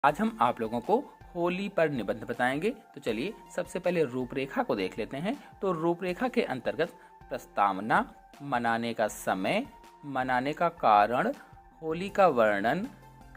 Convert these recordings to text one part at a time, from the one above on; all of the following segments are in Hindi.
आज हम आप लोगों को होली पर निबंध बताएंगे। तो चलिए सबसे पहले रूपरेखा को देख लेते हैं। तो रूपरेखा के अंतर्गत प्रस्तावना, मनाने का समय, मनाने का कारण, होली का वर्णन,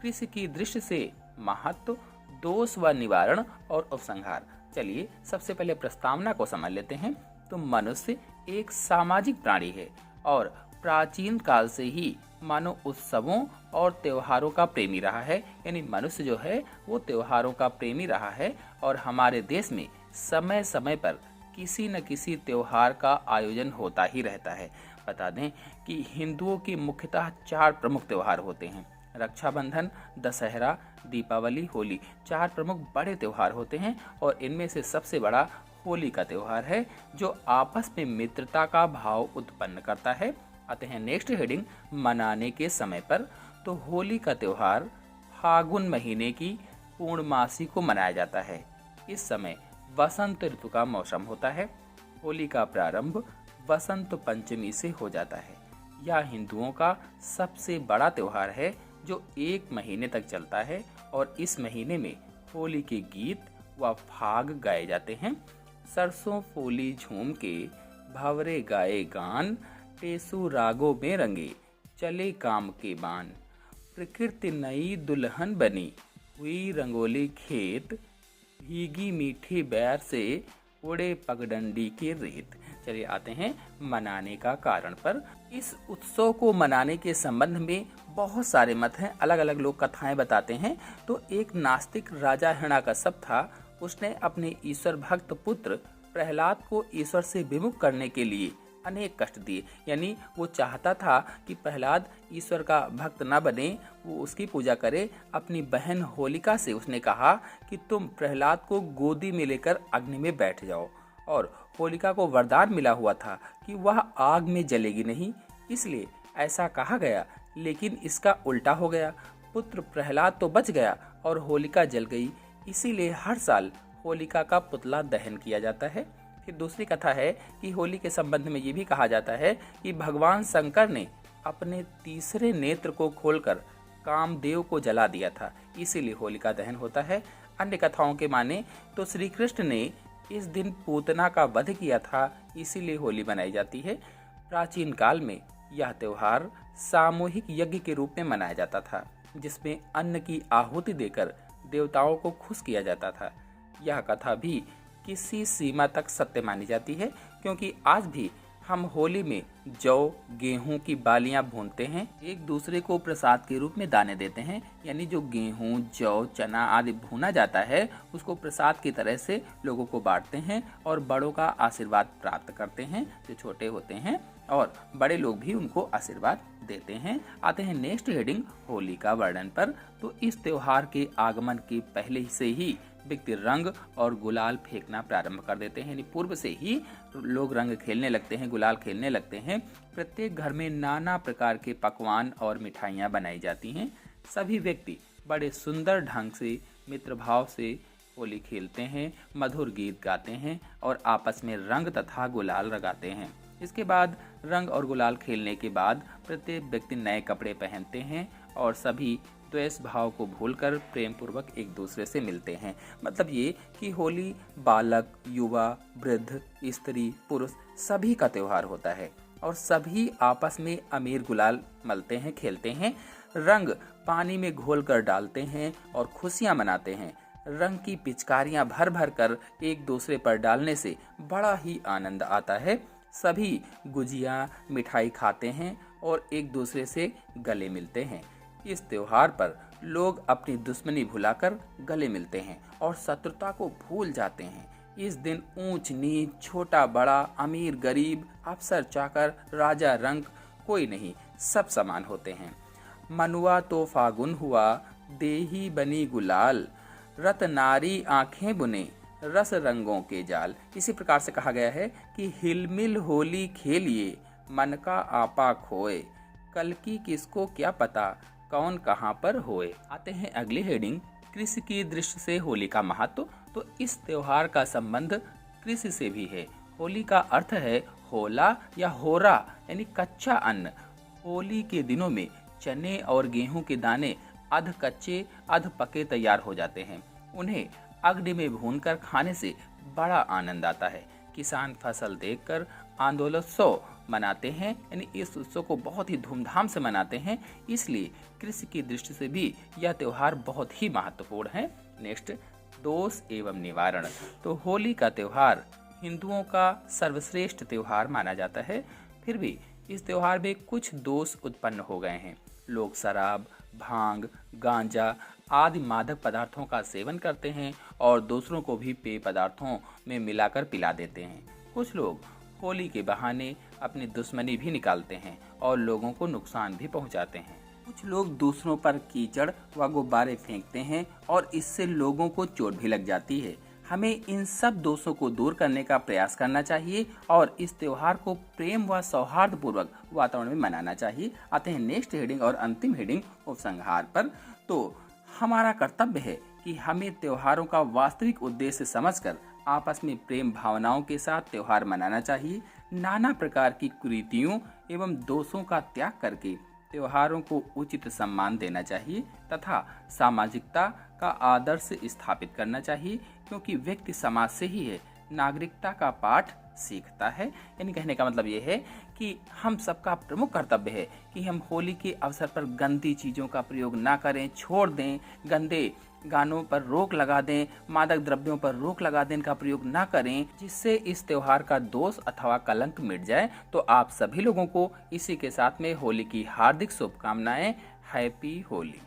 कृषि की दृष्टि से महत्व, दोष व निवारण और उपसंहार। चलिए सबसे पहले प्रस्तावना को समझ लेते हैं। तो मनुष्य एक सामाजिक प्राणी है और प्राचीन काल से ही मानव उत्सवों और त्योहारों का प्रेमी रहा है। यानी मनुष्य जो है वो त्योहारों का प्रेमी रहा है और हमारे देश में समय समय पर किसी न किसी त्योहार का आयोजन होता ही रहता है। बता दें कि हिंदुओं के मुख्यतः 4 प्रमुख त्योहार होते हैं। रक्षाबंधन, दशहरा, दीपावली, होली। 4 प्रमुख बड़े त्योहार होते हैं और इनमें से सबसे बड़ा होली का त्योहार है, जो आपस में मित्रता का भाव उत्पन्न करता है। आते हैं नेक्स्ट हेडिंग, मनाने के समय पर। तो होली का त्योहार फागुन महीने की पूर्णमासी को मनाया जाता है। इस समय वसंत ऋतु का मौसम होता है। होली का प्रारंभ वसंत पंचमी से हो जाता है। यह हिंदुओं का सबसे बड़ा त्योहार है जो 1 महीने तक चलता है और इस महीने में होली के गीत व फाग गाए जाते हैं। सरसों फूली झूम के, भंवरे गाए गान, टेसू रागों में रंगे, चले काम के बान, प्रकृति नई दुल्हन बनी, हुई रंगोली खेत, भीगी मीठी बैर से, उड़े पगडंडी के रेत। चलिए आते हैं मनाने का कारण पर। इस उत्सव को मनाने के संबंध में बहुत सारे मत हैं, अलग अलग लोग कथाएं बताते हैं। तो एक नास्तिक राजा हिरण्यकश्यप था। उसने अपने ईश्वर भक्त पुत्र प्रहलाद को ईश्वर से विमुख करने के लिए अनेक कष्ट दिए। यानी वो चाहता था कि प्रहलाद ईश्वर का भक्त न बने, वो उसकी पूजा करे। अपनी बहन होलिका से उसने कहा कि तुम प्रहलाद को गोदी में लेकर अग्नि में बैठ जाओ। और होलिका को वरदान मिला हुआ था कि वह आग में जलेगी नहीं, इसलिए ऐसा कहा गया। लेकिन इसका उल्टा हो गया, पुत्र प्रहलाद तो बच गया और होलिका जल गई। इसीलिए हर साल होलिका का पुतला दहन किया जाता है। फिर दूसरी कथा है कि होली के संबंध में ये भी कहा जाता है कि भगवान शंकर ने अपने तीसरे नेत्र को खोलकर कामदेव को जला दिया था, इसीलिए होलिका दहन होता है। अन्य कथाओं के माने तो श्री कृष्ण ने इस दिन पूतना का वध किया था, इसीलिए होली मनाई जाती है। प्राचीन काल में यह त्योहार सामूहिक यज्ञ के रूप में मनाया जाता था, जिसमें अन्न की आहुति देकर देवताओं को खुश किया जाता था। यह कथा भी किसी सीमा तक सत्य मानी जाती है, क्योंकि आज भी हम होली में जौ गेहूं की बालियां भूनते हैं, एक दूसरे को प्रसाद के रूप में दाने देते हैं। यानी जो गेहूं, जौ, चना आदि भूना जाता है उसको प्रसाद की तरह से लोगों को बांटते हैं और बड़ों का आशीर्वाद प्राप्त करते हैं, जो छोटे होते हैं, और बड़े लोग भी उनको आशीर्वाद देते हैं। आते हैं नेक्स्ट हेडिंग, होली का वर्णन पर। तो इस त्योहार के आगमन के पहले से ही व्यक्ति रंग और गुलाल फेंकना प्रारंभ कर देते हैं। यानी पूर्व से ही लोग रंग खेलने लगते हैं, गुलाल खेलने लगते हैं। प्रत्येक घर में नाना प्रकार के पकवान और मिठाइयाँ बनाई जाती हैं। सभी व्यक्ति बड़े सुंदर ढंग से मित्र भाव से होली खेलते हैं, मधुर गीत गाते हैं और आपस में रंग तथा गुलाल लगाते हैं। इसके बाद रंग और गुलाल खेलने के बाद प्रत्येक व्यक्ति नए कपड़े पहनते हैं और सभी द्वेष भाव को भूलकर प्रेम पूर्वक एक दूसरे से मिलते हैं। मतलब ये कि होली बालक, युवा, वृद्ध, स्त्री, पुरुष सभी का त्योहार होता है और सभी आपस में अमीर गुलाल मलते हैं, खेलते हैं। रंग पानी में घोलकर डालते हैं और खुशियां मनाते हैं। रंग की पिचकारियां भर भर कर एक दूसरे पर डालने से बड़ा ही आनंद आता है। सभी गुजिया, मिठाई खाते हैं और एक दूसरे से गले मिलते हैं। इस त्योहार पर लोग अपनी दुश्मनी भुलाकर गले मिलते हैं और शत्रुता को भूल जाते हैं। इस दिन ऊंच नीच, छोटा बड़ा, अमीर गरीब, अफसर चाकर, राजा रंक कोई नहीं, सब समान होते हैं। मनुआ तो फागुन हुआ, देही बनी गुलाल, रत नारी आंखें बुने, रस रंगों के जाल। इसी प्रकार से कहा गया है कि हिलमिल होली खेलिए, मन का आपा खोए, कल की किसको क्या पता, कौन कहाँ पर होए। आते हैं अगली हेडिंग, कृषि की दृष्टि से होली का महत्व। तो इस त्योहार का संबंध कृषि से भी है। होली का अर्थ है होला या होरा, यानी कच्चा अन्न। होली के दिनों में चने और गेहूं के दाने अध कच्चे अध पके तैयार हो जाते हैं। उन्हें अग्नि में भूनकर खाने से बड़ा आनंद आता है। किसान फसल देखकर आंदोलोत्सव मनाते हैं, यानी इस उत्सव को बहुत ही धूमधाम से मनाते हैं। इसलिए कृषि की दृष्टि से भी यह त्योहार बहुत ही महत्वपूर्ण है। नेक्स्ट, दोष एवं निवारण। तो होली का त्योहार हिंदुओं का सर्वश्रेष्ठ त्योहार माना जाता है। फिर भी इस त्योहार में कुछ दोष उत्पन्न हो गए हैं। लोग शराब, भांग, गांजा आदि मादक पदार्थों का सेवन करते हैं और दूसरों को भी पेय पदार्थों में मिलाकर पिला देते हैं। कुछ लोग होली के बहाने अपनी दुश्मनी भी निकालते हैं और लोगों को नुकसान भी पहुंचाते हैं। कुछ लोग दूसरों पर कीचड़ व गुब्बारे फेंकते हैं और इससे लोगों को चोट भी लग जाती है। हमें इन सब दोषों को दूर करने का प्रयास करना चाहिए और इस त्योहार को प्रेम व सौहार्द पूर्वक वातावरण में मनाना चाहिए। आते हैं नेक्स्ट हेडिंग और अंतिम हेडिंग उपसंहार पर। तो हमारा कर्तव्य है कि हमें त्योहारों का वास्तविक उद्देश्य समझकर आपस में प्रेम भावनाओं के साथ त्योहार मनाना चाहिए। नाना प्रकार की कुरीतियों एवं दोषों का त्याग करके त्योहारों को उचित सम्मान देना चाहिए तथा सामाजिकता का आदर्श स्थापित करना चाहिए, क्योंकि व्यक्ति समाज से ही है नागरिकता का पाठ सीखता है। यानी कहने का मतलब ये है कि हम सबका प्रमुख कर्तव्य है कि हम होली के अवसर पर गंदी चीज़ों का प्रयोग ना करें, छोड़ दें, गंदे गानों पर रोक लगा दें, मादक द्रव्यों पर रोक लगा दें, इनका प्रयोग ना करें, जिससे इस त्योहार का दोष अथवा कलंक मिट जाए। तो आप सभी लोगों को इसी के साथ में होली की हार्दिक शुभकामनाएं। हैप्पी होली।